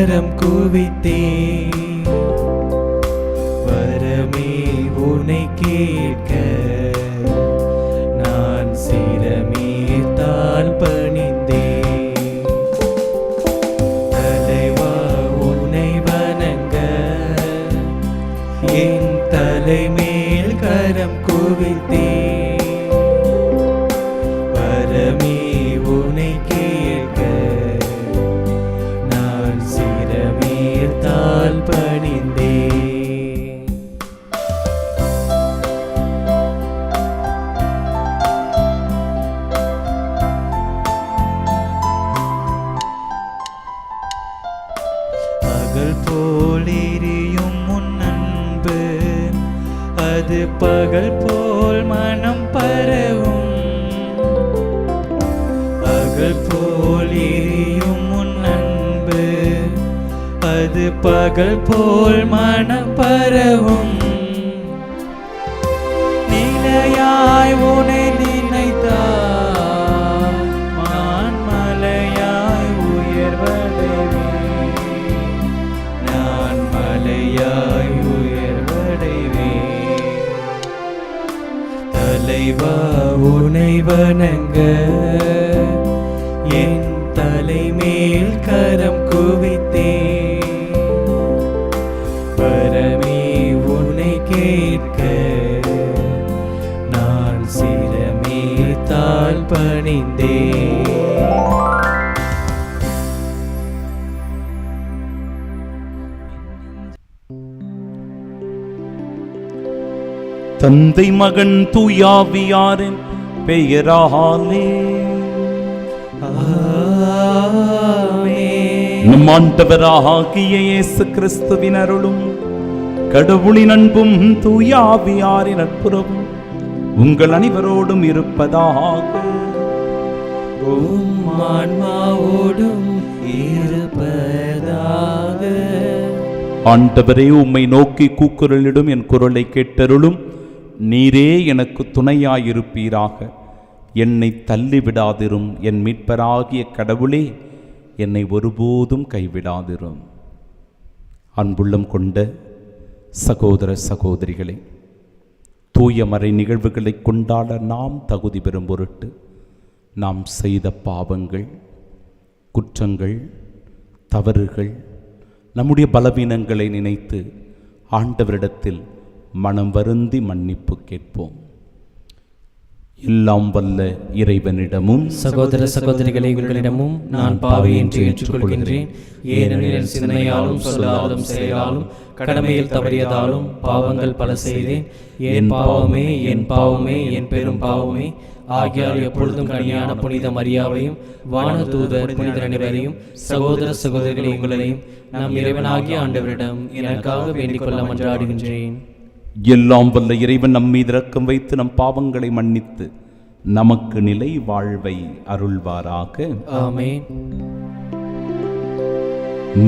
கரம் குவித்தேன். வரமே உனை கேட்க நான் சிரமேத்தால் பணிந்தேன். தலைவா உனை வணங்க என் தலைமேல் கரம் குவித்தேன். வரமே உனை கேட்க நான் சிரமேத்தால் பணிந்தேன். பகல் போல் எரியும் உன் அன்பு, அது பகல் போல் மனம் பரவும். பகல் போல் எரியும் உன் அன்பு, அது பகல் போல் மனம் பரவும். நிலையாய் உனை நினைத்தால் நான் மலையாய் உயர்வடைவேன். நான் மலையாய் உயர்வடைவேன். தலைவா உனை வணங்க என் தலைமேல் கரம் குவித்தேன். வரமே உன்னை கேட்க நான் சிரமேத்தால் பணிந்தேன். தந்தை மகன் தூயாவியாரின் பெயராலே நம் ஆண்டவராகிய இயேசு கிறிஸ்துவின் அருளும் கடவுளின் அன்பும் தூயாவியாரின் நட்புறவும் உங்கள் அனைவரோடும் இருப்பதாக. ஆன்மாவோடும் இருப்பதாக. ஆண்டவரே, உம்மை நோக்கி கூக்குரலிடும் என் குரலை கேட்டருளும். நீரே எனக்கு துணையாயிருப்பீராக. என்னை தள்ளிவிடாதிரும். என் மீட்பராகிய கடவுளே, என்னை ஒருபோதும் கைவிடாதிரும். அன்புள்ளம் கொண்ட சகோதர சகோதரிகளே, தூய மறை நிகழ்வுகளை கொண்டாட நாம் தகுதி பெறும் பொருட்டு நாம் செய்த பாவங்கள், குற்றங்கள், தவறுகள், நம்முடைய பலவீனங்களை நினைத்து ஆண்டவரிடத்தில் மனம் வருந்தி மன்னிப்பு கேட்போம். எல்லாம் வல்ல இறைவனிடமும் சகோதர சகோதரிகளை உங்களிடமும் நான் பாவி என்று ஏற்றுக்கொள்கின்றேன். ஏனெனில் சிந்தனையாலும் சொல்லாலும் செயலாலும் கடமையில் தவறியதாலும் பாவங்கள் பல செய்தேன். என் பாவமே என் பாவமே என் பெரும் பாவமே. ஆகியால் எப்பொழுதும் கனியான புனித மரியாவையும் வானதூதர் புனிதர் அனைவரையும் சகோதர சகோதரிகளை உங்களையும் நம் இறைவனாகிய ஆண்டவரிடம் எனக்காக வேண்டிக் கொள்ள மன்றாடுகின்றேன். எல்லாம் வல்ல இறைவன் நம் மீது இரக்கம் வைத்து நம் பாவங்களை மன்னித்து நமக்கு நிலை வாழ்வை அருள்வாராக. ஆமென்.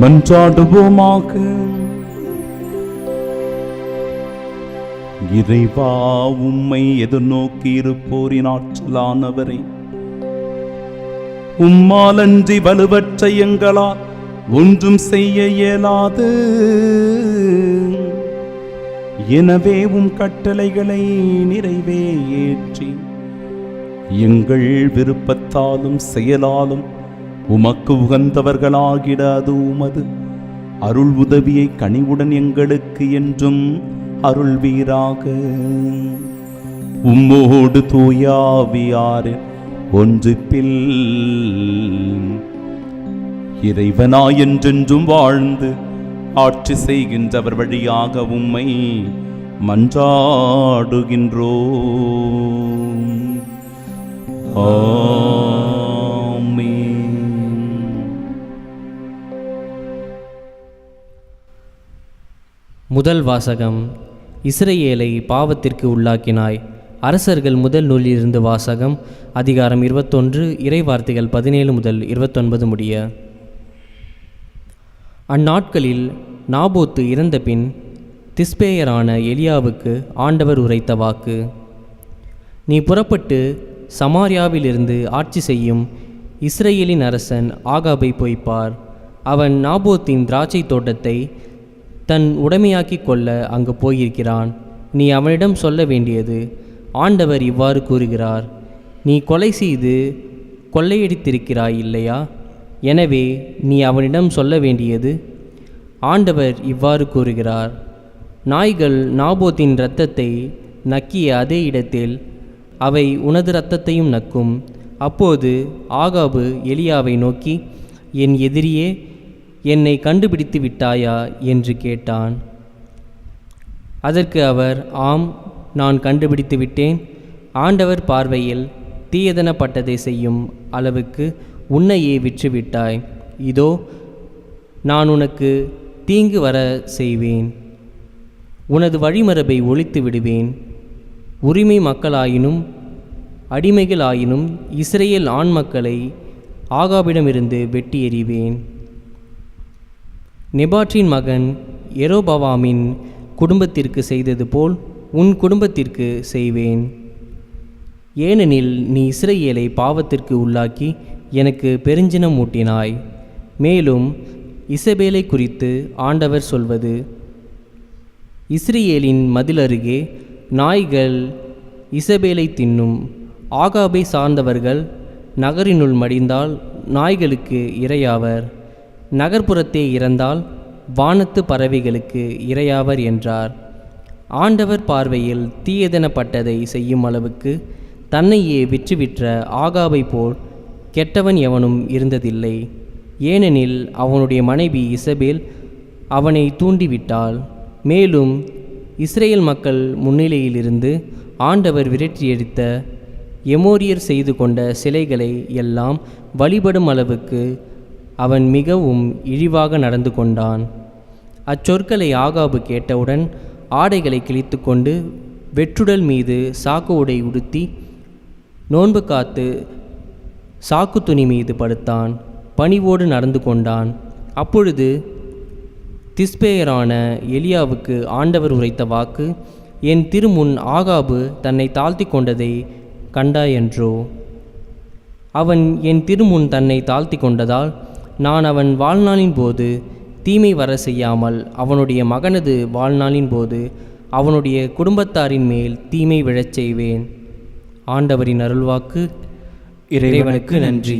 மன்றாடுவோமாக. இறைவா, உம்மை எதிர்நோக்கி இருப்போரின் ஆற்றலானவரை, உம்மாலன்றி வலுவற்ற எங்களால் ஒன்றும் செய்ய இயலாது. எனவே உம் கட்டளைகளை நிறைவேற்றி எங்கள் விருப்பத்தாலும் செயலாலும் உமக்கு உகந்தவர்களாகிட அது உமது அருள் உதவியை கனிவுடன் எங்களுக்கு என்றும் அருள்வீராக. உம்மோடு தூயாவியார் ஒன்றிப்பில் இறைவனாய் என்றென்றும் வாழ்ந்து ஆட்சி செய்கின்றவர் வழியாக உம்மை மன்றாடுகின்றோம். ஆமென். முதல் வாசகம். இஸ்ரவேலை பாவத்திற்கு உள்ளாக்கினாய். அரசர்கள் முதல் நூலிலிருந்து வாசகம். அதிகாரம் 21, இறைவார்த்தைகள் 17 முதல் 29 முடிய. அந்நாட்களில் நாபோத்து இறந்த பின் திஸ்பேயரான எலியாவுக்கு ஆண்டவர் உரைத்த வாக்கு: நீ புறப்பட்டு சமாரியாவிலிருந்து ஆட்சி செய்யும் இஸ்ரவேலின் அரசன் ஆகாபை பொய்ப்பார். அவன் நாபோத்தின் திராட்சை தோட்டத்தை தன் உடைமையாக்கிக் கொள்ள அங்கு போயிருக்கிறான். நீ அவனிடம் சொல்ல வேண்டியது, ஆண்டவர் இவ்வாறு கூறுகிறார், நீ கொலை செய்து கொள்ளையடித்திருக்கிறாய் இல்லையா? எனவே நீ அவனிடம் சொல்ல வேண்டியது, ஆண்டவர் இவ்வாறு கூறுகிறார், நாய்கள் நாபோத்தின் இரத்தத்தை நக்கிய அதே இடத்தில் அவை உனது இரத்தத்தையும் நக்கும். அப்போது ஆகாபு எலியாவை நோக்கி, என் எதிரியே, என்னை கண்டுபிடித்து விட்டாயா என்று கேட்டான். அதற்கு அவர், ஆம், நான் கண்டுபிடித்து விட்டேன். ஆண்டவர் பார்வையில் தீயதனப்பட்டதை செய்யும் அளவுக்கு உன்னையே விற்றுவிட்டாய். இதோ நான் உனக்கு தீங்கு வர செய்வேன். உனது வழிமரபை ஒழித்து விடுவேன். உரிமை மக்களாயினும் அடிமைகளாயினும் இஸ்ரேல் ஆண் மக்களை ஆகாபிடமிருந்து வெட்டி எறிவேன். நெபாற்றின் மகன் எரோபவாமின் குடும்பத்திற்கு செய்தது போல் உன் குடும்பத்திற்கு செய்வேன். ஏனெனில் நீ இஸ்ரேலை பாவத்திற்கு உள்ளாக்கி எனக்கு பெருஞ்சினம் மூட்டினாய். மேலும் இசபேலை குறித்து ஆண்டவர் சொல்வது, இஸ்ரேலின் மதிலருகே நாய்கள் இசபேலை தின்னும். ஆகாபை சார்ந்தவர்கள் நகரினுள் மடிந்தால் நாய்களுக்கு இரையாவர், நகர்ப்புறத்தே இறந்தால் வானத்து பறவைகளுக்கு இரையாவர் என்றார். ஆண்டவர் பார்வையில் தீயதனப்பட்டதை செய்யும் அளவுக்கு தன்னையே விற்றுவிற்ற ஆகாபை போல் கெட்டவன் எவனும் இருந்ததில்லை. ஏனெனில் அவனுடைய மனைவி இசபேல் அவனை தூண்டிவிட்டாள். மேலும் இஸ்ரேல் மக்கள் முன்னிலையிலிருந்து ஆண்டவர் விரட்டியடித்த எமோரியர் செய்து கொண்ட சிலைகளை எல்லாம் வழிபடும் அளவுக்கு அவன் மிகவும் இழிவாக நடந்து கொண்டான். அச்சொற்களை ஆகாபு கேட்டவுடன் ஆடைகளை கிழித்து கொண்டு வெற்றுடல் மீது சாக்கு உடை உடுத்தி நோன்பு காத்து சாக்கு துணி மீது படுத்தான். பணிவோடு நடந்து கொண்டான். அப்பொழுது திஸ்பேயரான எலியாவுக்கு ஆண்டவர் உரைத்த வாக்கு, என் திருமுன் ஆகாபு தன்னை தாழ்த்தி கொண்டதை கண்டாயென்றோ? அவன் என் திருமுன் தன்னை தாழ்த்தி கொண்டதால் நான் அவன் வாழ்நாளின் போது தீமை வர செய்யாமல் அவனுடைய மகனது வாழ்நாளின் போது அவனுடைய குடும்பத்தாரின் மேல் தீமை விழச் செய்வேன். ஆண்டவரின் அருள்வாக்கு. இறைவனுக்கு நன்றி.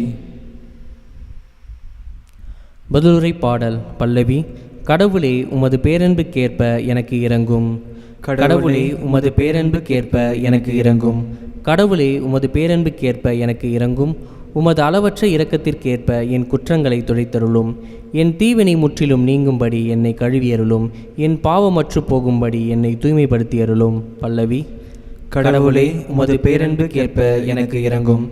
பதிலுரை பாடல் பல்லவி. கடவுளே, உமது பேரன்புக்கேற்ப எனக்கு இரங்கும். கடவுளே, உமது பேரன்புக்கேற்ப எனக்கு இரங்கும். கடவுளே, உமது பேரன்புக்கேற்ப எனக்கு இரங்கும். உமது அளவற்ற இரக்கத்திற்கேற்ப என் குற்றங்களை துடைத்தருளும். என் தீவினை முற்றிலும் நீங்கும்படி என்னை கழுவியருளும். என் பாவமற்று போகும்படி என்னை தூய்மைப்படுத்தியருளும். பல்லவி. கடவுளே, உமது பேரன்புக்கேற்ப எனக்கு இரங்கும்.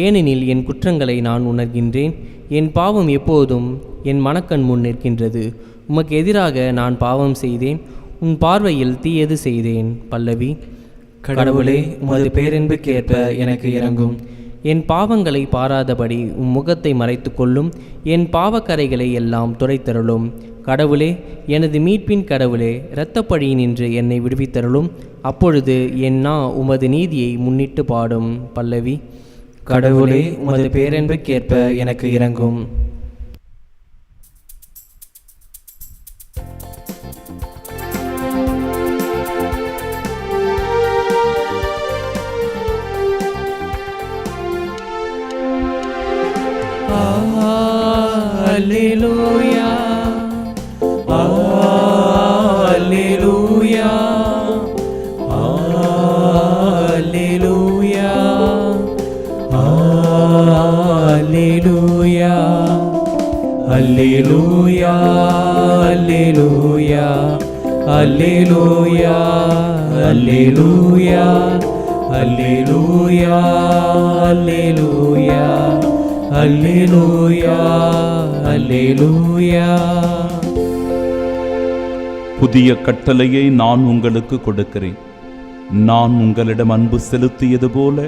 ஏனெனில் என் குற்றங்களை நான் உணர்கின்றேன். என் பாவம் எப்போதும் என் மனக்கண் முன் நிற்கின்றது. உமக்கு எதிராக நான் பாவம் செய்தேன், உன் பார்வையில் தீயது செய்தேன். பல்லவி. கடவுளே, உமது பேரன்புக்கேற்ப எனக்கு இரங்கும். என் பாவங்களை பாராதபடி உம் முகத்தை மறைத்து கொள்ளும். என் பாவக்கரைகளை எல்லாம் துடைத்தருளும். கடவுளே, எனது மீட்பின் கடவுளே, இரத்தப்பழியினின்று என்னை விடுவித்தருளும். அப்பொழுது என் நா உமது நீதியை முன்னிட்டு பாடும். பல்லவி. கடவுளே, உமது பேரன்புக்கேற்ப எனக்கு இரங்கும். Alleluia, Alleluia, Alleluia, Alleluia, Alleluia, Alleluia, Alleluia, Alleluia, Alleluia, Alleluia, Alleluia, Alleluia. புதிய கட்டளையை நான் உங்களுக்கு கொடுக்கிறேன். நான் உங்களிடம் அன்பு செலுத்தியது போல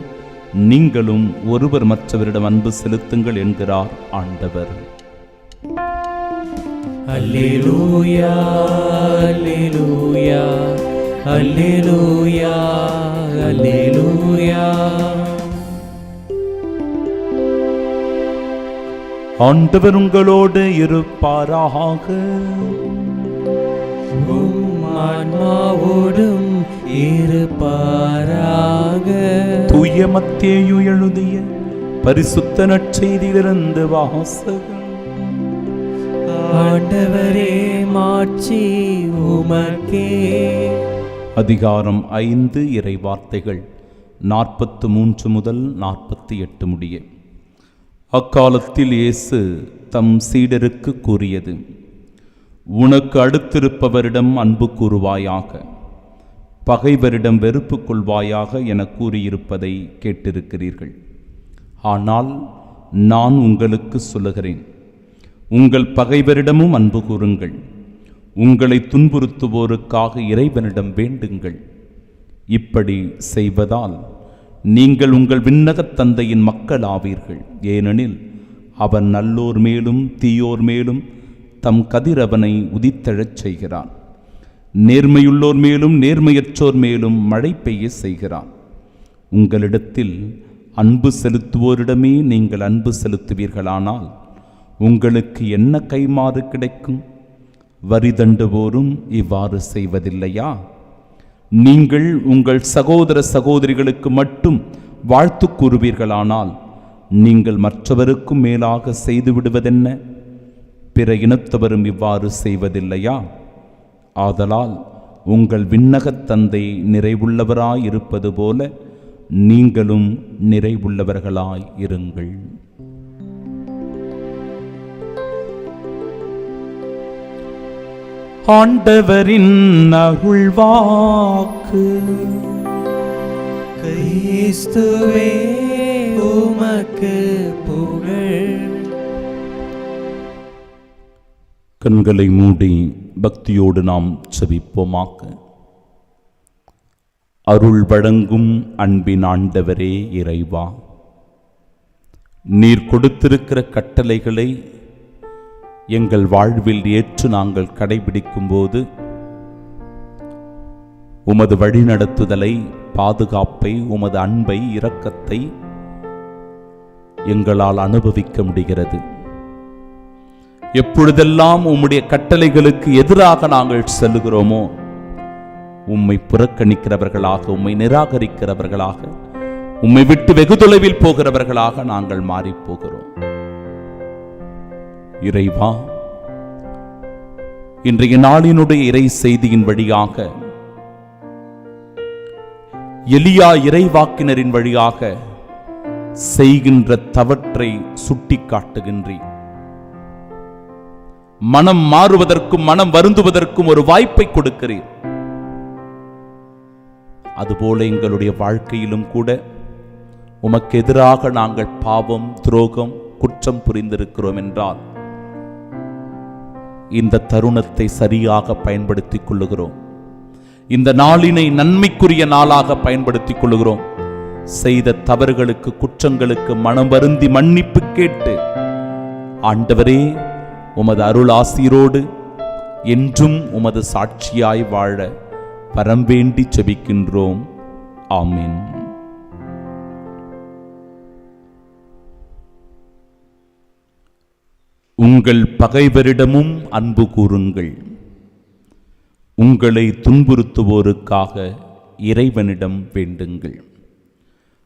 நீங்களும் ஒருவர் மற்றவரிடம் அன்பு செலுத்துங்கள் என்கிறார் ஆண்டவர். Alleluia, Alleluia, Alleluia, Alleluia. ஆண்டவர் உங்களோடு இருப்பாராக. உம் ஆன்மாவோடும் இருப்பாராக. தூய மத்தேயு எழுதிய பரிசுத்த நற்செய்தியிலிருந்து வாசகம். ஆண்டவரே மாட்சி உமக்கே. அதிகாரம் 5 இறை வார்த்தைகள் 43 முதல் 48 முடிய. அக்காலத்தில் இயேசு தம் சீடருக்கு கூறியது: உனக்கு அடுத்திருப்பவரிடம் அன்பு கூறுவாயாக, பகைவரிடம் வெறுப்பு கொள்வாயாக என கூறியிருப்பதை கேட்டிருக்கிறீர்கள். ஆனால் நான் உங்களுக்கு சொல்லுகிறேன், உங்கள் பகைவரிடமும் அன்பு கூறுங்கள், உங்களை துன்புறுத்துவோருக்காக இறைவனிடம் வேண்டுங்கள். இப்படி செய்வதால் நீங்கள் உங்கள் விண்ணகத் தந்தையின் மக்கள் ஆவீர்கள். ஏனெனில் அவன் நல்லோர் மேலும் தீயோர் மேலும் தம் கதிரவனை உதித்தெழச் செய்கிறான். நேர்மையுள்ளோர் மேலும் நேர்மையற்றோர் மேலும் மழை பெய்ய செய்கிறான். உங்களிடத்தில் அன்பு செலுத்துவோரிடமே நீங்கள் அன்பு செலுத்துவீர்களானால் உங்களுக்கு என்ன கைமாறு கிடைக்கும்? வரி தண்டுவோரும் இவ்வாறு செய்வதில்லையா? நீங்கள் உங்கள் சகோதர சகோதரிகளுக்கு மட்டும் வாழ்த்து கூறுவீர்களானால் நீங்கள் மற்றவருக்கும் மேலாக செய்து விடுவதென்ன? பிற இனத்தவரும் இவ்வாறு செய்வதில்லையா? ஆதலால் உங்கள் விண்ணகத் தந்தை நிறைவுள்ளவராய் இருப்பது போல நீங்களும் நிறைவுள்ளவர்களாய் இருங்கள். ஆண்டவரின் அருள்வாக்கு. கிறிஸ்துவே உமக்கு புகழ். கண்களை மூடி பக்தியோடு நாம் செபிப்போமாக. அருள் வழங்கும் அன்பின் ஆண்டவரே இறைவா, நீர் கொடுத்திருக்கிற கட்டளைகளை எங்கள் வாழ்வில் ஏற்று நாங்கள் கடைபிடிக்கும் போது உமது வழிநடத்துதலை, பாதுகாப்பை, உமது அன்பை, இரக்கத்தை எங்களால் அனுபவிக்க முடிகிறது. எப்பொழுதெல்லாம் உம்முடைய கட்டளைகளுக்கு எதிராக நாங்கள் செல்லுகிறோமோ, உம்மை புறக்கணிக்கிறவர்களாக, உம்மை நிராகரிக்கிறவர்களாக, உம்மை விட்டு வெகு தொலைவில் போகிறவர்களாக நாங்கள் மாறிப் போகிறோம். இறைவா, இன்றைய நாளினுடைய இறை செய்தியின் வழியாக, எலியா இறைவாக்கினரின் வழியாக செய்கின்ற தவற்றை சுட்டி காட்டுகின்றேன். மனம் மாறுவதற்கும் மனம் வருந்துவதற்கும் ஒரு வாய்ப்பை கொடுக்கிறேன். அதுபோல எங்களுடைய வாழ்க்கையிலும் கூட உமக்கு எதிராக நாங்கள் பாவம், துரோகம், குற்றம் புரிந்திருக்கிறோம் என்றால் இந்த தருணத்தை சரியாக பயன்படுத்திக் கொள்ளுகிறோம். இந்த நாளினை நன்மைக்குரிய நாளாக பயன்படுத்திக் கொள்ளுகிறோம். செய்த தவறுகளுக்கு, குற்றங்களுக்கு மனம் வருந்தி மன்னிப்பு கேட்டு, ஆண்டவரே உமது அருள் ஆசீரோடு என்றும் உமது சாட்சியாய் வாழ வரம் வேண்டி செபிக்கின்றோம். ஆமென். உங்கள் பகைவரிடமும் அன்பு கூறுங்கள், உங்களை துன்புறுத்துவோருக்காக இறைவனிடம் வேண்டுங்கள்.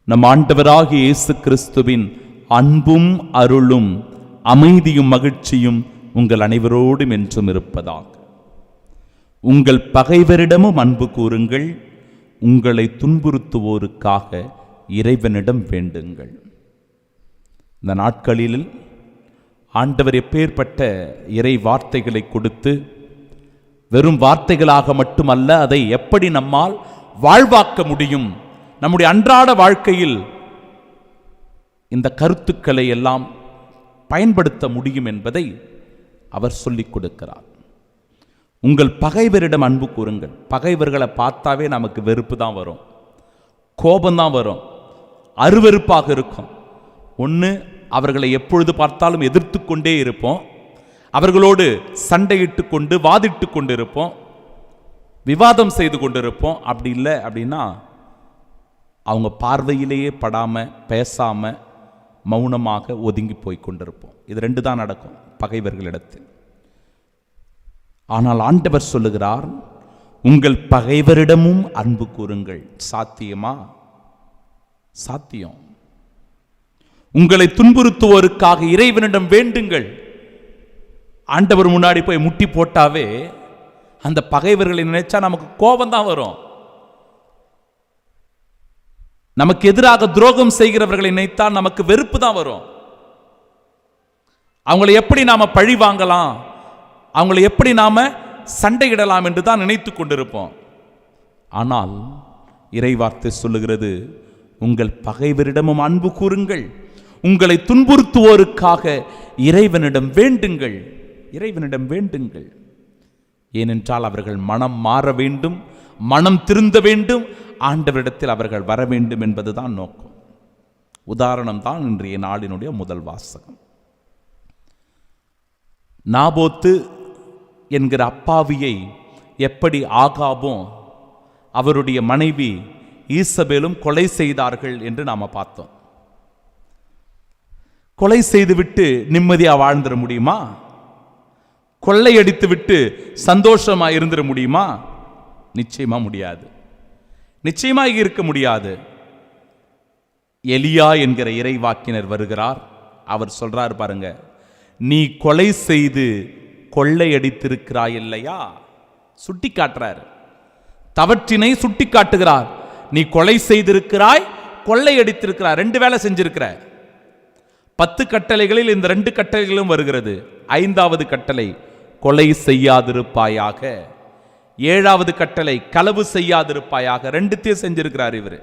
நம் ஆண்டவராகிய இயேசு கிறிஸ்துவின் அன்பும் அருளும் அமைதியும் மகிழ்ச்சியும் உங்கள் அனைவரோடும் என்றும் இருப்பதாக. உங்கள் பகைவரிடமும் அன்பு கூறுங்கள், உங்களை துன்புறுத்துவோருக்காக இறைவனிடம் வேண்டுங்கள். இந்த நாட்களில் ஆண்டவர் எப்பேற்பட்ட இறை வார்த்தைகளை கொடுத்து, வெறும் வார்த்தைகளாக மட்டுமல்ல, அதை எப்படி நம்மால் வாழ்வாக்க முடியும், நம்முடைய அன்றாட வாழ்க்கையில் இந்த கருத்துக்களை எல்லாம் பயன்படுத்த முடியும் என்பதை அவர் சொல்லிக் கொடுக்கிறார். உங்கள் பகைவரிடம் அன்பு கூறுங்கள். பகைவர்களை பார்த்தாவே நமக்கு வெறுப்பு தான் வரும், கோபம்தான் வரும், அருவெறுப்பாக இருக்கும். ஒன்று, அவர்களை எப்பொழுது பார்த்தாலும் எதிர்த்து கொண்டே இருப்போம், அவர்களோடு சண்டையிட்டு கொண்டு வாதிட்டு கொண்டு இருப்போம், விவாதம் செய்து கொண்டிருப்போம். அப்படி இல்லை அப்படின்னா அவங்க பார்வையிலேயே படாமல், பேசாமல், மௌனமாக ஒதுங்கி போய் கொண்டிருப்போம். இது ரெண்டு தான் நடக்கும் பகைவர்களிடத்தில். ஆனால் ஆண்டவர் சொல்லுகிறார், உங்கள் பகைவரிடமும் அன்பு கூறுங்கள். சாத்தியமா? சாத்தியம். உங்களை துன்புறுத்துவோருக்காக இறைவனிடம் வேண்டுங்கள். ஆண்டவர் முன்னாடி போய் முட்டி போட்டாவே அந்த பகைவர்களை நினைச்சா நமக்கு கோபம் தான் வரும். நமக்கு எதிராக துரோகம் செய்கிறவர்களை நினைத்தால் நமக்கு வெறுப்பு தான் வரும். அவங்களை எப்படி நாம பழி வாங்கலாம், அவங்களை எப்படி நாம சண்டையிடலாம் என்று தான் நினைத்து கொண்டிருப்போம். ஆனால் இறைவார்த்தை சொல்லுகிறது, உங்கள் பகைவரிடமும் அன்பு கூறுங்கள், உங்களை துன்புறுத்துவோருக்காக இறைவனிடம் வேண்டுங்கள். இறைவனிடம் வேண்டுங்கள். ஏனென்றால் அவர்கள் மனம் மாற வேண்டும், மனம் திருந்த வேண்டும், ஆண்டவரிடத்தில் அவர்கள் வர வேண்டும் என்பதுதான் நோக்கம். உதாரணம் தான் இன்றைய நாளினுடைய முதல் வாசகம். நாபோத்து என்கிற அப்பாவியை எப்படி ஆகாபும் அவருடைய மனைவி ஈசபேலும் கொலை செய்தார்கள் என்று நாம பார்த்தோம். கொலை செய்துவிட்டு நிம்மதியா வாழ்ந்துட முடியுமா? கொள்ளையடித்து விட்டு சந்தோஷமா இருந்துட முடியுமா? நிச்சயமா முடியாது. நிச்சயமா இருக்க முடியாது. எலியா என்கிற இறைவாக்கினர் வருகிறார். அவர் சொல்றார் பாருங்க, நீ கொலை செய்து கொள்ளையடித்திருக்கிறாய் இல்லையா? சுட்டி காட்டுறார், தவற்றினை சுட்டி காட்டுகிறார். நீ கொலை செய்திருக்கிறாய், கொள்ளையடித்திருக்கிறாய், ரெண்டு வேலை செஞ்சிருக்கிற. 10 கட்டளைகளில் இந்த 2 கட்டளைகளும் வருகிறது. 5வது கட்டளை கொலை செய்யாதிருப்பாயாக, 7வது கட்டளை களவு செய்யாதிருப்பாயாக. 2த்தையும் செஞ்சிருக்கிறார் இவர்.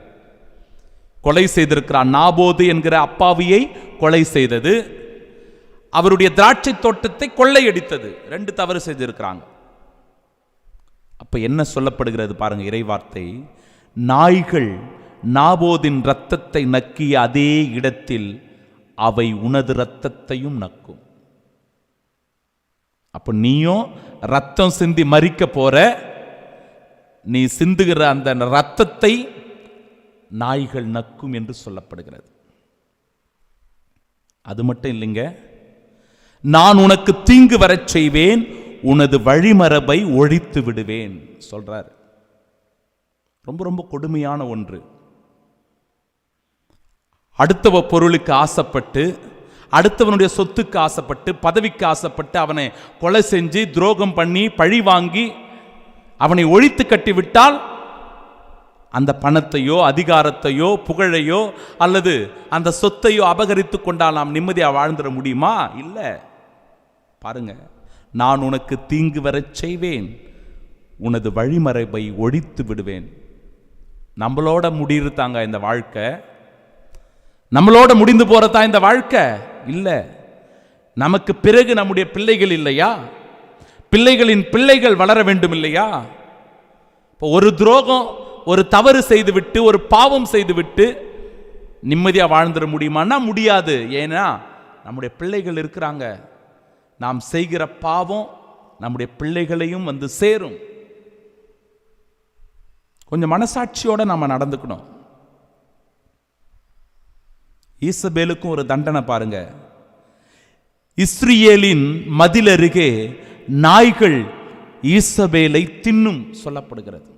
கொலை செய்திருக்கிறார். நாபோது என்கிற அப்பாவியை கொலை செய்தது, அவருடைய திராட்சை தோட்டத்தை கொள்ளையடித்தது. 2 தவறு செஞ்சிருக்கிறாங்க. அப்ப என்ன சொல்லப்படுகிறது பாருங்க இறைவார்த்தை, நாய்கள் நாபோதின் இரத்தத்தை நக்கிய அதே இடத்தில் அவை உனது இரத்தத்தையும் நக்கும். அப்ப நீயும் ரத்தம் சிந்தி மரிக்க போற, நீ சிந்துகிற அந்த ரத்தத்தை நாய்கள் நக்கும் என்று சொல்லப்படுகிறது. அது மட்டும் இல்லைங்க, நான் உனக்கு தீங்கு வரச் செய்வேன், உனது வழிமரபை ஒழித்து விடுவேன் சொல்றார். ரொம்ப ரொம்ப கொடுமையான ஒன்று. அடுத்தவ பொருளுக்கு ஆசைப்பட்டு, அடுத்தவனுடைய சொத்துக்கு ஆசைப்பட்டு, பதவிக்கு ஆசைப்பட்டு அவனை கொலை செஞ்சு துரோகம் பண்ணி பழி வாங்கி அவனை ஒழித்து கட்டிவிட்டால் அந்த பணத்தையோ அதிகாரத்தையோ புகழையோ அல்லது அந்த சொத்தையோ அபகரித்து கொண்டால் நாம் நிம்மதியாக வாழ்ந்துட முடியுமா? இல்லை. பாருங்க, நான் உனக்கு தீங்கு வரச் செய்வேன், உனது வழிமரபை ஒழித்து விடுவேன். நம்மளோட முடியிருத்தாங்க இந்த வாழ்க்கை, நம்மளோட முடிந்து போறதா இந்த வாழ்க்கை? இல்லை. நமக்கு பிறகு நம்முடைய பிள்ளைகள் இல்லையா? பிள்ளைகளின் பிள்ளைகள் வளர வேண்டும் இல்லையா? இப்போ ஒரு துரோகம், ஒரு தவறு செய்துவிட்டு, ஒரு பாவம் செய்துவிட்டு நிம்மதியாக வாழ்ந்துட முடியுமான்னா முடியாது. ஏன்னா நம்முடைய பிள்ளைகள் இருக்கிறாங்க. நாம் செய்கிற பாவம் நம்முடைய பிள்ளைகளையும் வந்து சேரும். கொஞ்சம் மனசாட்சியோட நாம நடந்துக்கணும். ஈசபேலுக்கும் ஒரு தண்டனை பாருங்க. இஸ்ரேலின் மதில் அருகே நாய்கள் ஈசபேலை தின்னும் சொல்லப்படுகிறது.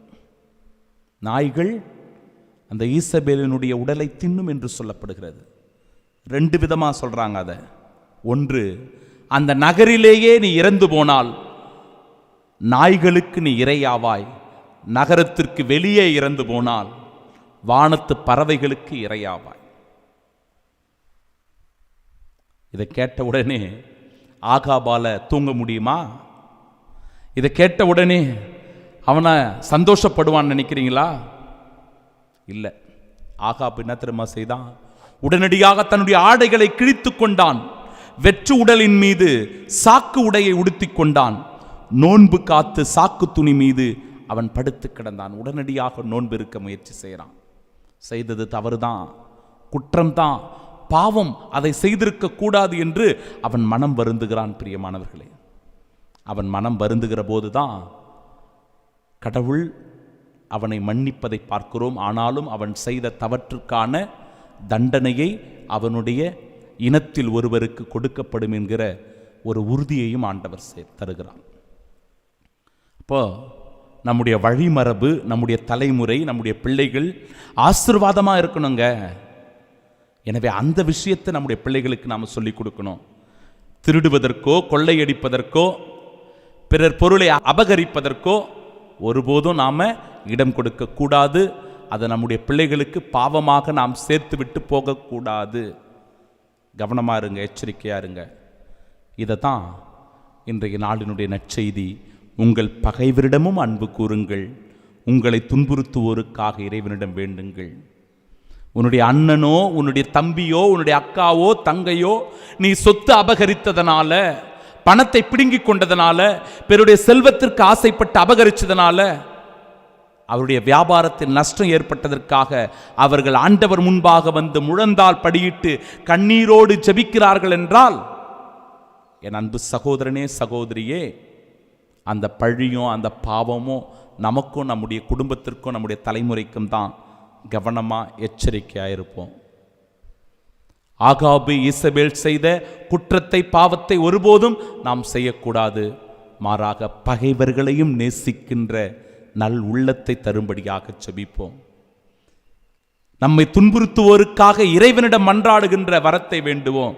நாய்கள் அந்த ஈசபேலினுடைய உடலை தின்னும் என்று சொல்லப்படுகிறது. 2 விதமா சொல்றாங்க அதை. ஒன்று, அந்த நகரிலேயே நீ இறந்து போனால் நாய்களுக்கு நீ இரையாவாய். நகரத்திற்கு வெளியே இறந்து போனால் வானத்து பறவைகளுக்கு இரையாவாய். இதை கேட்ட உடனே ஆகாபால தூங்க முடியுமா? இதை கேட்ட உடனே அவனை சந்தோஷப்படுவான்னு நினைக்கிறீங்களா? இல்லை. ஆகாப் என்ன தெரியுமா செய்தான்? உடனடியாக தன்னுடைய ஆடைகளை கிழித்து கொண்டான், வெற்று உடலின் மீது சாக்கு உடையை உடுத்திக் கொண்டான், நோன்பு காத்து சாக்கு துணி மீது அவன் படுத்து கிடந்தான். உடனடியாக நோன்பு இருக்க முயற்சி செய்கிறான். செய்தது தவறுதான், குற்றம்தான், பாவம், அதை செய்திருக்க கூடாது என்று அவன் மனம் வருந்துகிறான். பிரியமானவர்களே, அவன் மனம் வருந்துகிற போதுதான் கடவுள் அவனை மன்னிப்பதை பார்க்கிறோம். ஆனாலும் அவன் செய்த தவற்றுக்கான தண்டனையை அவனுடைய இனத்தில் ஒருவருக்கு கொடுக்கப்படும் என்கிற ஒரு உறுதியையும் ஆண்டவர் தருகிறார். அப்போ நம்முடைய வழிமரபு, நம்முடைய தலைமுறை, நம்முடைய பிள்ளைகள் ஆசீர்வாதமாக இருக்கணுங்க. எனவே அந்த விஷயத்தை நம்முடைய பிள்ளைகளுக்கு நாம் சொல்லிக் கொடுக்கணும். திருடுவதற்கோ கொள்ளையடிப்பதற்கோ பிறர் பொருளை அபகரிப்பதற்கோ ஒருபோதும் நாம் இடம் கொடுக்கக்கூடாது. அதை நம்முடைய பிள்ளைகளுக்கு பாவமாக நாம் சேர்த்து விட்டு போகக்கூடாது. கவனமாக இருங்க, எச்சரிக்கையாக இருங்க. இதை தான் இன்றைய நாளினுடைய நற்செய்தி. உங்கள் பகைவரிடமும் அன்பு கூறுங்கள், உங்களை துன்புறுத்துவோருக்காக இறைவனிடம் வேண்டுங்கள். உன்னுடைய அண்ணனோ, உன்னுடைய தம்பியோ, உன்னுடைய அக்காவோ, தங்கையோ நீ சொத்து அபகரித்ததனால, பணத்தை பிடுங்கிக் கொண்டதனால, பிறருடைய செல்வத்திற்கு ஆசைப்பட்டு அபகரிச்சதனால, அவருடைய வியாபாரத்தில் நஷ்டம் ஏற்பட்டதற்காக அவர்கள் ஆண்டவர் முன்பாக வந்து முழந்தால் படியிட்டு கண்ணீரோடு ஜெபிக்கிறார்கள் என்றால், என் அன்பு சகோதரனே, சகோதரியே, அந்த பழியும் அந்த பாவமும் நமக்கும் நம்முடைய குடும்பத்திற்கும் நம்முடைய தலைமுறைக்கும் தான். கவனமாக எச்சரிக்கையாக இருப்போம். ஆகாபு ஈசபேல் செய்த குற்றத்தை, பாவத்தை ஒருபோதும் நாம் செய்யக்கூடாது. மாறாக பகைவர்களையும் நேசிக்கின்ற நல் உள்ளத்தை தரும்படியாக செபிப்போம். நம்மை துன்புறுத்துவோருக்காக இறைவனிடம் மன்றாடுகின்ற வரத்தை வேண்டுவோம்.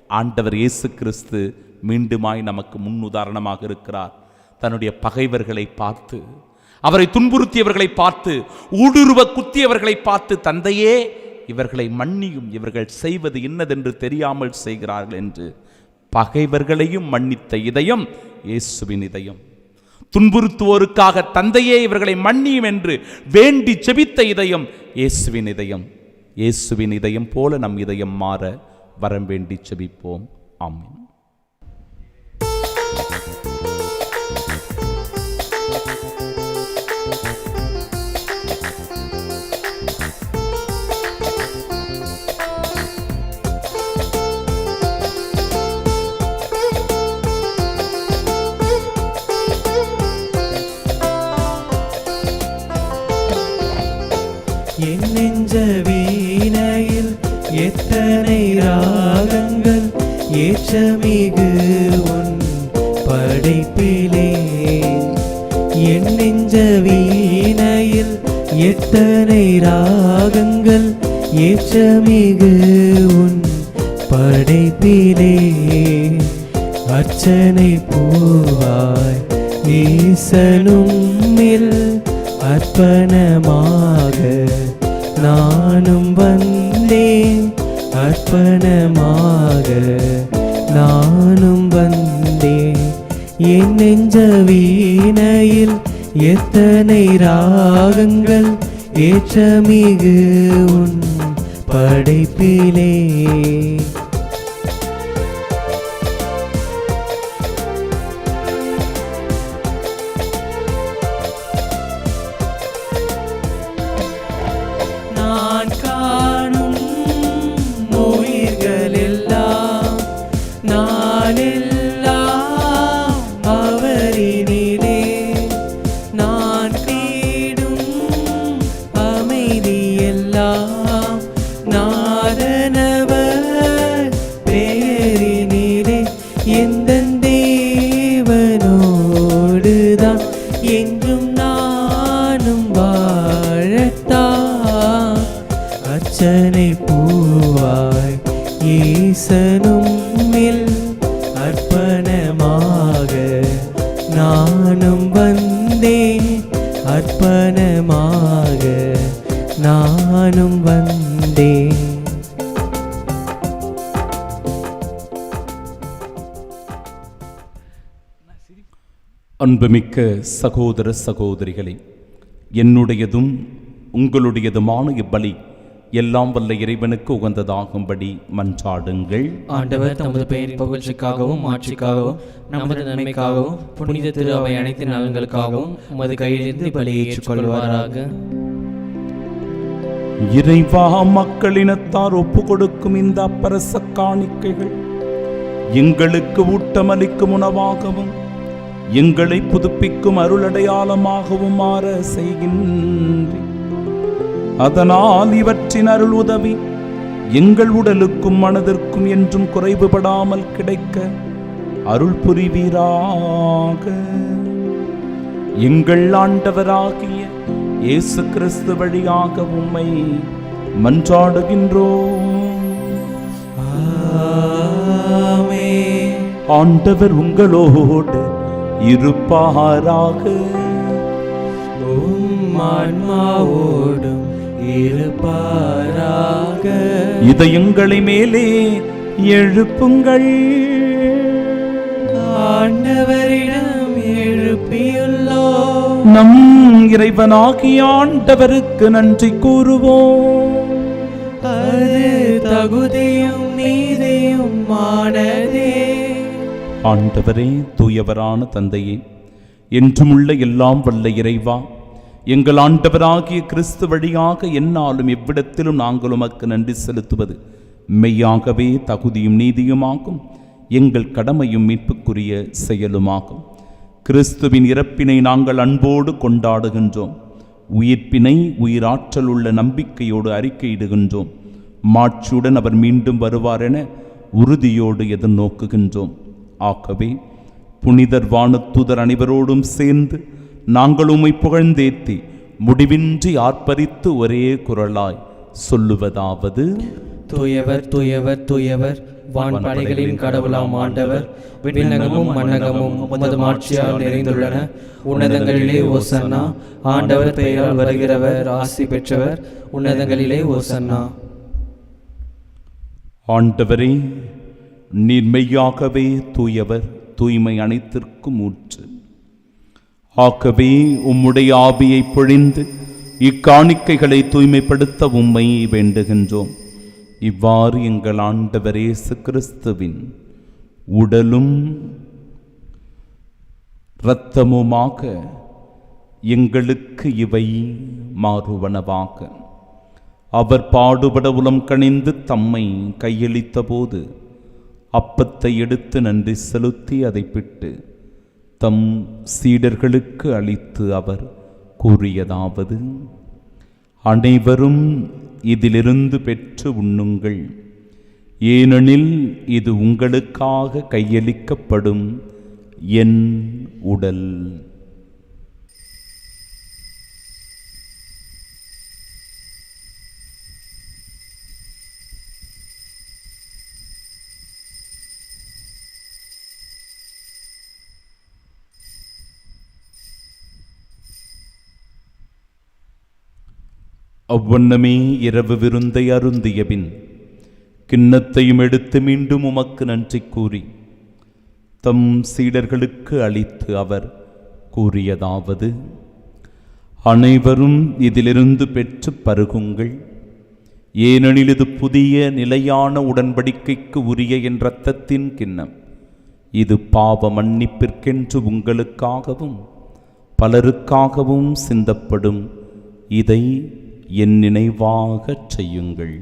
ஆண்டவர் இயேசு கிறிஸ்து மீண்டுமாய் நமக்கு முன்னுதாரணமாக இருக்கிறார். தன்னுடைய பகைவர்களை பார்த்து, அவரை துன்புறுத்தியவர்களை பார்த்து, ஊடுருவ குத்தியவர்களை பார்த்து, தந்தையே இவர்களை மன்னியும், இவர்கள் செய்வது இன்னதென்று தெரியாமல் செய்கிறார்கள் என்று பகைவர்களையும் மன்னித்த இதயம் இயேசுவின் இதயம். துன்புறுத்துவோருக்காக தந்தையே இவர்களை மன்னியும் என்று வேண்டி செபித்த இதயம் இயேசுவின் இதயம். இயேசுவின் இதயம் போல நம் இதயம் மாற வரம் வேண்டி செபிப்போம். ஆமென். என் நெஞ்ச வீணையில் எத்தனை ராகங்கள் ஏற்றமிகு உன் படைப்பிலே. என் நெஞ்ச வீணையில் எத்தனை ராகங்கள் ஏற்றமிகு உன் படைப்பிலே. அர்ச்சனை பூவாய் ஈசனும் அர்ப்பணமாக நானும் வந்தேன், அர்ப்பணமாக நானும் வந்தேன். என் நெஞ்ச வீணையில் எத்தனை ராகங்கள் ஏற்றமிகு உன் படைப்பிலே. நான் காணும் உயிர்களெல்லாம் நானெல்லாம் அவரினிலே. நான் தேடும் அமைதியெல்லாம் நாதனவர் பெயரினிலே. எந்தன் தேவனோடுதான் என்றும் நானும் வாழத்தான். அர்ச்சனை பூவாய் ஈசனும் அர்ப்பணமாக நானும் வந்தேன், அர்ப்பணமாக நானும் வந்தேன். அன்புமிக்க சகோதர சகோதரிகளே, என்னுடையதும் உங்களுடையதுமான இப்பலி எல்லாம் வல்ல இறைவனுக்கு உகந்ததாகும்படி மன்றாடுங்கள். ஆண்டவர் தமது பெயரின் புகழ்ச்சிக்காகவும் ஆட்சிக்காகவும் நமது நன்மைக்காகவும் புனித திரு அவை அனைத்து நலன்களுக்காகவும் உமது கையிலிருந்து பலியை ஏற்றுக்கொள்வாராக. இறைவா, மக்களினத்தார் ஒப்பு கொடுக்கும் இந்த அப்பரச காணிக்கைகள் எங்களுக்கு ஊட்டமளிக்கும் உணவாகவும் எங்களை புதுப்பிக்கும் அருளடையாளமாகவும் மாற செய்கின்றேன். அதனால் இவற்றின் அருள் உதவி எங்கள் உடலுக்கும் மனதிற்கும் என்றும் குறைவுபடாமல் கிடைக்க அருள் புரிவீராக. எங்கள் ஆண்டவராகிய இயேசு கிறிஸ்து வழியாக உம்மை மன்றாடுகின்றோம். ஆமென். ஆண்டவர் உங்களோடு இருப்பாராக. உம் ஆன்மாவோடும் இருப்பாராக. இதயங்களை மேலே எழுப்புங்கள். ஆண்டவரிடம் எழுப்பியுள்ளோம். நம் இறைவனாகிய ஆண்டவருக்கு நன்றி கூறுவோம். அது தகுதியும் நீதியும் ஆனதே. ஆண்டவரே, தூயவரான தந்தையே, என்றுமுள்ள எல்லாம் வல்ல இறைவா, எங்கள் ஆண்டவராகிய கிறிஸ்து வழியாக எந்நாளும் எவ்விடத்திலும் நாங்கள் உமக்கு நன்றி செலுத்துவது மெய்யாகவே தகுதியும் நீதியுமாகும், எங்கள் கடமையும் மீட்புக்குரிய செயலுமாகும். கிறிஸ்துவின் இறப்பினை நாங்கள் அன்போடு கொண்டாடுகின்றோம். உயிர்ப்பினை உயிராற்றல் உள்ள நம்பிக்கையோடு அறிக்கையிடுகின்றோம். மாட்சியுடன் அவர் மீண்டும் வருவார் என உறுதியோடு எதிர்நோக்குகின்றோம். ஆகவே புனிதர் வானதூதர் அனைவரோடும் சேர்ந்து நாங்கள் உம்மை புகழ்ந்தேத்தி முடிவின்றி ஆர்ப்பரித்து ஒரே குரலாய் சொல்லுவதாவது: தூயவர் தூயவர் தூயவர், வான்படைகளின் கடவுளாம் ஆண்டவர். விண்ணகமும் மண்ணகமும் உமது மாட்சியால் நிறைந்துள்ளன. உன்னதங்களிலே ஓசன்னா. ஆண்டவர் பெயரால் வருகிறவர் ஆசி பெற்றவர். உன்னதங்களிலே ஓசன்னா. ஆண்டவரே, நீர் மெய்யாகவே தூயவர், தூய்மை அனைத்திற்கும் ஊற்று. ஆகவே உம்முடைய ஆவியை பொழிந்து இக்காணிக்கைகளை தூய்மைப்படுத்த உம்மை வேண்டுகின்றோம். இவ்வாறு எங்கள் ஆண்டவர் இயேசு கிறிஸ்துவின் உடலும் இரத்தமுமாக எங்களுக்கு இவை மாறுவனவாக. அவர் பாடுபட உளம் கனிந்து தம்மை கையளித்த போது அப்பத்தை எடுத்து நன்றி செலுத்தி அதை பிட்டு தம் சீடர்களுக்கு அளித்து அவர் கூறியதாவது: அனைவரும் இதிலிருந்து பெற்று உண்ணுங்கள், ஏனெனில் இது உங்களுக்காக கையளிக்கப்படும் என் உடல். அவ்வண்ணமே இரவு விருந்தை அருந்திய பின் கிண்ணத்தையும் எடுத்து மீண்டும் உமக்கு நன்றி கூறி தம் சீடர்களுக்கு அளித்து அவர் கூறியதாவது: அனைவரும் இதிலிருந்து பெற்று பருகுங்கள், ஏனெனில் இது புதிய நிலையான உடன்படிக்கைக்கு உரிய என் இரத்தத்தின் கிண்ணம். இது பாவ மன்னிப்பிற்கென்று உங்களுக்காகவும் பலருக்காகவும் சிந்தப்படும். இதை என் நினைவாகச் செய்யுங்கள்.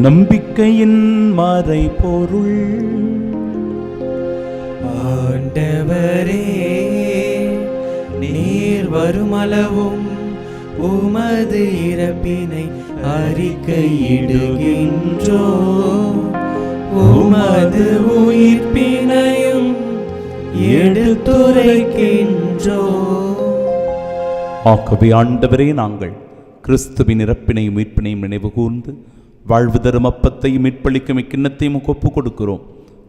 நம்பிக்கையின் மறைபொருள். ஆண்டவரே, நீர் வருமளவும் உமது இறப்பினை அறிக்கையிடுகின்றோ, உமது உயிர்ப்பினையும் எடுத்துரைக்கின்றோ. ஆகவே ஆண்டவரே, நாங்கள் கிறிஸ்துவின் இறப்பினையும் மீட்பினையும் நினைவு கூர்ந்து வாழ்வு தரும் அப்பத்தையும் மீட்பளிக்கும் இக்கிண்ணத்தையும் ஒப்புக் கொடுக்கிறோம்.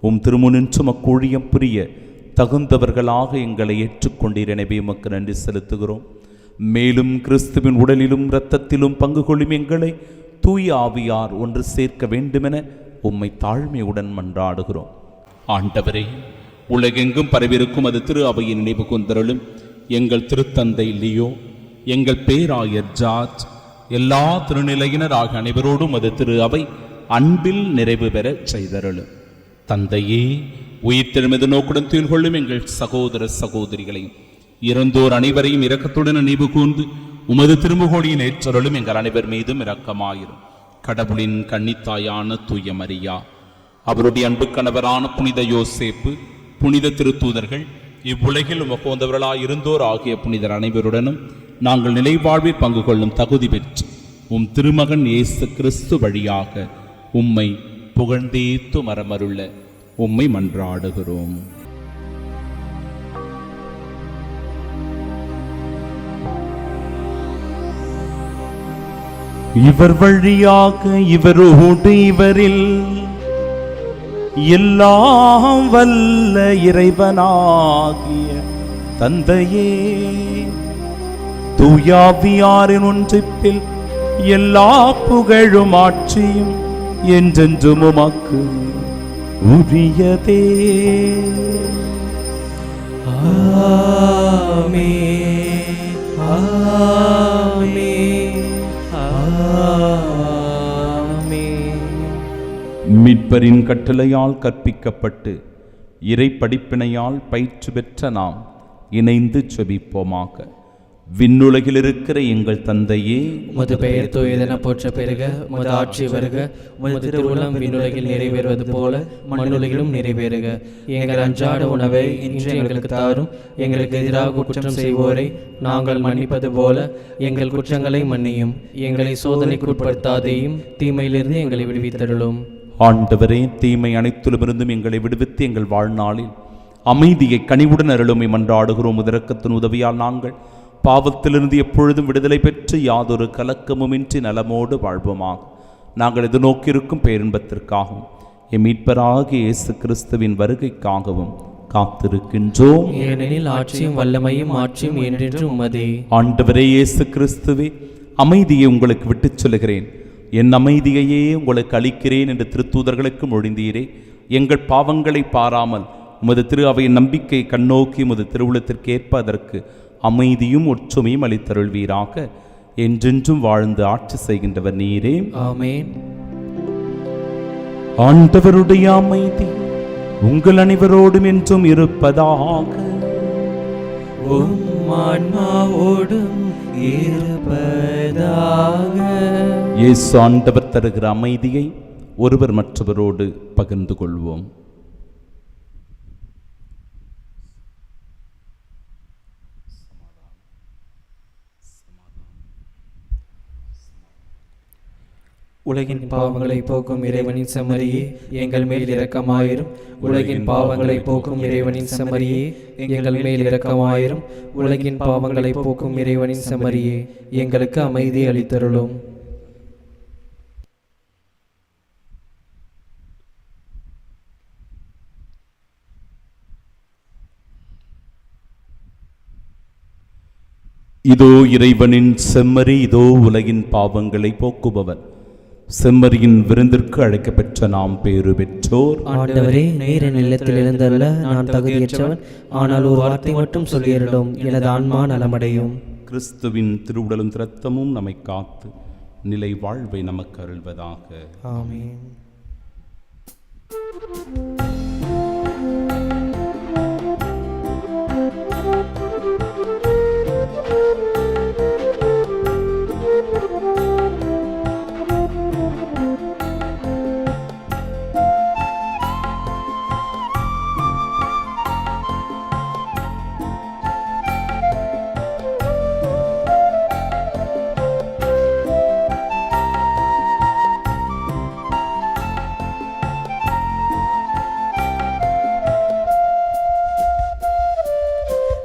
உம் திருமுனின்று மக்கூழியம் புரிய தகுந்தவர்களாக எங்களை ஏற்றுக்கொண்டீர். எனவே உமக்கு நன்றி செலுத்துகிறோம். மேலும் கிறிஸ்துவின் உடலிலும் இரத்தத்திலும் பங்கு கொள்ளும் எங்களை தூய ஆவியார் ஒன்று சேர்க்க வேண்டுமென உம்மை தாழ்மையுடன் மன்றாடுகிறோம். ஆண்டவரே, உலகெங்கும் பரவிருக்கும் அது திரு அவையின் நினைவு கூர்ந்தருளும். எங்கள் திருத்தந்தை லியோ, எங்கள் பேராயர் ஜார்ஜ், எல்லா திருநிலையினர் ஆகிய அனைவரோடும் அது திரு அவை அன்பில் நிறைவு பெற செய்தருளும். தந்தையே, உயிர்த்தெழுமது நோக்குடன் துயில் கொள்ளும் எங்கள் சகோதர சகோதரிகளையும் இறந்தோர் அனைவரையும் இரக்கத்துடன் நினைவு கூர்ந்து உமது திருமுகோடியின் ஏற்றருளும் எங்கள் அனைவர் மீதும் இரக்கமாயிரும். கடவுளின் கன்னித்தாயான தூய மரியா, அவருடைய அன்பு கணவரான புனித யோசேப்பு, புனித திருத்தூதர்கள், இவ்வுலகில் உமக்கோந்தவர்களாய் இருந்தோர் ஆகிய புனிதர் அனைவருடனும் நாங்கள் நிலைவாழ்வில் பங்கு கொள்ளும் தகுதி பெற்று உம் திருமகன் இயேசு கிறிஸ்து வழியாக உம்மை புகழ்ந்தேத்து மரமருள உம்மை மன்றாடுகிறோம். இவர் வழியாக இவரோடு இவரில் எல்லாம் வல்ல இறைவனாகிய தந்தையே, தூயாவியாரின் ஒன்றிப்பில் எல்லா புகழும் ஆட்சியும் என்றென்றும் உமக்கு உரியதே. ஆமென், ஆமென், ஆமென். மீட்பரின் கட்டளையால் கற்பிக்கப்பட்டு இறை படிப்பினையால் பயிற்சி பெற்ற நாம் இணைந்து செபிப்போமாக. விண்ணுலகில் இருக்கிற எங்கள் தந்தையே, உமது பெயர் தூயதென போற்ற பெருக, உமது ஆட்சி வருக, உமது திருவுளம் விண்ணுலகில் நிறைவேறுவது போல மண்ணுலகிலும் நிறைவேறுக. எங்கள் அன்றாட உணவை இன்று எங்களுக்கு தாரும். எங்களுக்கு எதிராக குற்றம் செய்வோரை நாங்கள் மன்னிப்பது போல எங்கள் குற்றங்களை மன்னியும். எங்களை சோதனைக்கு உட்படுத்தாதேயும், தீமையிலிருந்து எங்களை விடுவித்தருளும். ஆண்டவரே, தீமை அனைத்திலுமிருந்தும் எங்களை விடுவித்து எங்கள் வாழ்நாளில் அமைதியை கனிவுடன் அருளுமை மன்றாடுகிறோம். இரக்கத்தின் உதவியால் நாங்கள் பாவத்திலிருந்து எப்பொழுதும் விடுதலை பெற்று யாதொரு கலக்கமுமின்றி நலமோடு வாழ்வோமாக. நாங்கள் எதிர்நோக்கியிருக்கும் பேரின்பத்திற்காகவும் எம் மீட்பராகிய இயேசு கிறிஸ்துவின் வருகைக்காகவும் காத்திருக்கின்றோம். ஏனெனில் ஆட்சியும் வல்லமையும் ஆட்சியும் என்றென்றும் உமதே. ஆண்டவரே இயேசு கிறிஸ்துவே, அமைதியை உங்களுக்கு விட்டுச் சொல்லுகிறேன், என் அமைதியையே உங்களுக்கு அளிக்கிறேன் என்று திருத்தூதர்களுக்கு மொழிந்தீரே. எங்கள் பாவங்களை பாராமல் உமது திரு அவையின் நம்பிக்கை கண்ணோக்கி உமது திருவுளத்திற்கு ஏற்ப அதற்கு அமைதியும் ஒற்றுமையும் அளித்தருள்வீராக. என்றென்றும் வாழ்ந்து ஆட்சி செய்கின்றவர் நீரே. ஆமென். ஆண்டவருடைய அமைதி உங்கள் அனைவரோடும் என்றும் இருப்பதாக. உம் ஆன்மாவோடும் இருப்பதாக. இயேசு ஆண்டவர் தருகிற அமைதியை ஒருவர் மற்றவரோடு பகிர்ந்து கொள்வோம். உலகின் பாவங்களை போக்கும் இறைவனின் செம்மறியே, எங்கள் மேல் இரக்கமாயிரும். உலகின் பாவங்களை போக்கும் இறைவனின் செம்மறியே, எங்கள் மேல் இரக்கமாயிரும். உலகின் பாவங்களை போக்கும் இறைவனின் செம்மறியே, எங்களுக்கு அமைதி அளித்தருளும். இதோ இறைவனின் செம்மறி, இதோ உலகின் பாவங்களை போக்குபவர். செம்மறியின் விருந்திற்கு அழைக்கப்பெற்ற நாம் பேறு பெற்றோர். ஆண்டவரே, நீர் என் இல்லத்தில் எழுந்தருள நான் தகுதியற்றவன். ஆனால் ஒரு வார்த்தை மட்டும் சொல்லியருளும், எனது ஆன்மா நலமடையும். கிறிஸ்துவின் திருவுடலும் இரத்தமும் நம்மை காத்து நிலை வாழ்வை நமக்கு அருள்வதாக. ஆமென்.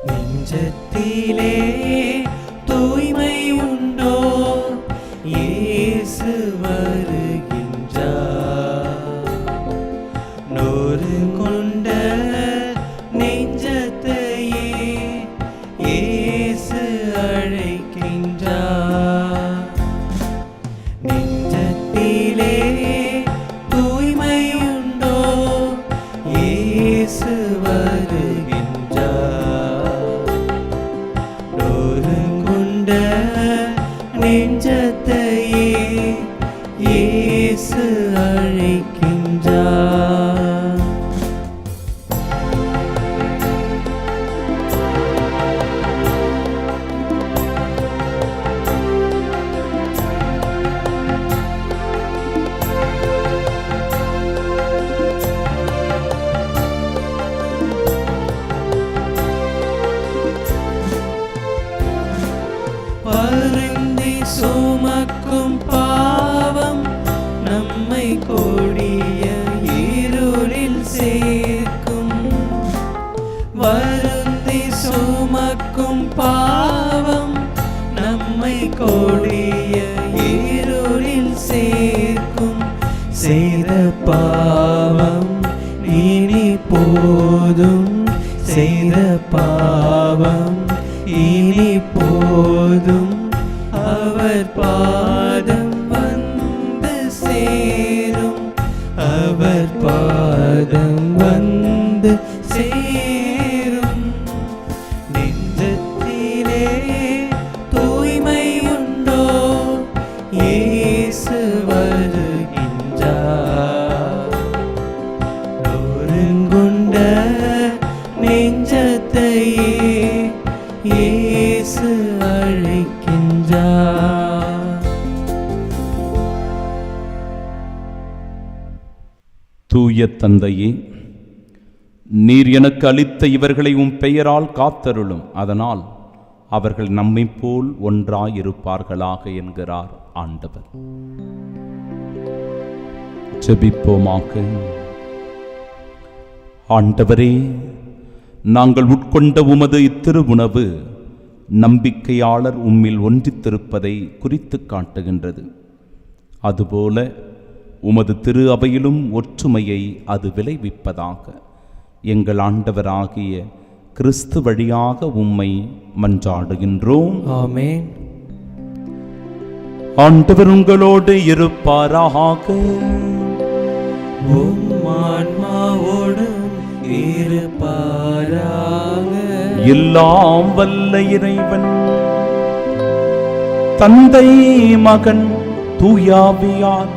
நெஞ்சத்திலே தூய்மை உண்டோ, இயேசு வருகின்றார். நூறு கொண்ட நெஞ்சத்தையே இயேசு அழைக்கின்றார். நெஞ்சத்திலே தூய்மை உண்டோ, இயேசு வருகின்றார். நூறு கொடிய இருளில் சேர்க்கும் செய்த பாவம் இனி போதும் செய்த பாவம் இனி போதும் அவர் பாதம் வந்து சேரும் அவர் பாதம் வந்து சேரும் நெஞ்சத்திலே தூய்மை உண்டோ இயேசு வருகின்றார் நொறுங்குண்ட நெஞ்சத்தையே இயேசு அழைக்கின்றார். தூய தந்தையே, நீர் எனக்கு அளித்த இவர்களை உம் பெயரால் காத்தருளும், அதனால் அவர்கள் நம்மைப் போல் ஒன்றாயிருப்பார்களாக என்கிறார் ஆண்டவர். ஜெபிப்போமாக. ஆண்டவரே, நாங்கள் உட்கொண்ட உமது இத்திருவுணவு நம்பிக்கையாளர் உம்மில் ஒன்றித்திருப்பதை குறித்து காட்டுகின்றது. அதுபோல உமது திரு அவையிலும் ஒற்றுமையை அது விளைவிப்பதாக எங்கள் ஆண்டவராகிய கிறிஸ்து வழியாக உம்மை மன்றாடுகின்றோம். ஆமென். ஆண்டவர் உங்களோடு இருப்பாராக. உம் ஆன்மாவோடும் இருப்பாராக. எல்லாம் வல்ல இறைவன் தந்தை, மகன், தூயாவியார்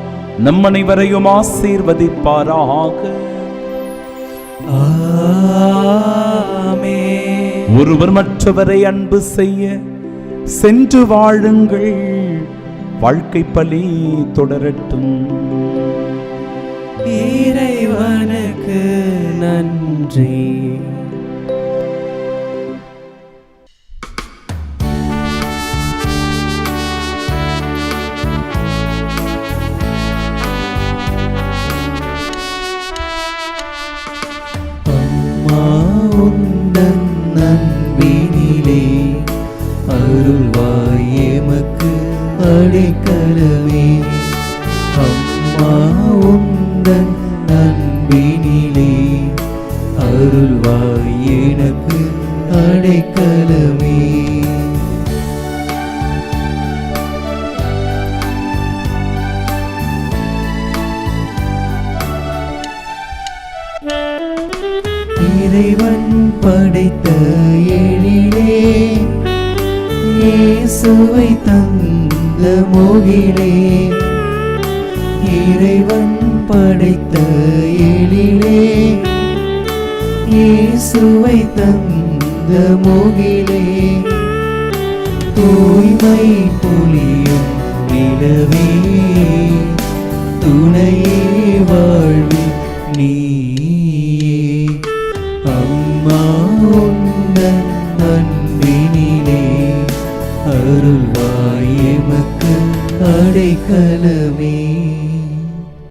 நம் அனைவரையும் ஆசீர்வதிப்பாராக. ஆமென். ஒருவர் மற்றவரை அன்பு செய்ய சென்று வாழுங்கள். வாழ்க்கை பலி தொடரட்டும். இறைவனுக்கு நன்றி. அம்மா உந்தன் நன்பினிலே அருள்வாய் எமக்கு அடைக்கலமே. அம்மா உந்தன் நன்பினிலே அருள்வாய் எனக்கு அடைக்கலமே. இறைவன் படைத்த எழிலே இயேசுவை தந்த முகிலே. இறைவன் படைத்த எழிலே இயேசுவை தந்த முகிலே. தூய்மை பொலியும் நிலவே துணையே வாழ்வி நீயே. அம்மா உந்தன் அன்பினிலே அருள்வாய் எமக்கு அடைக்கலமே.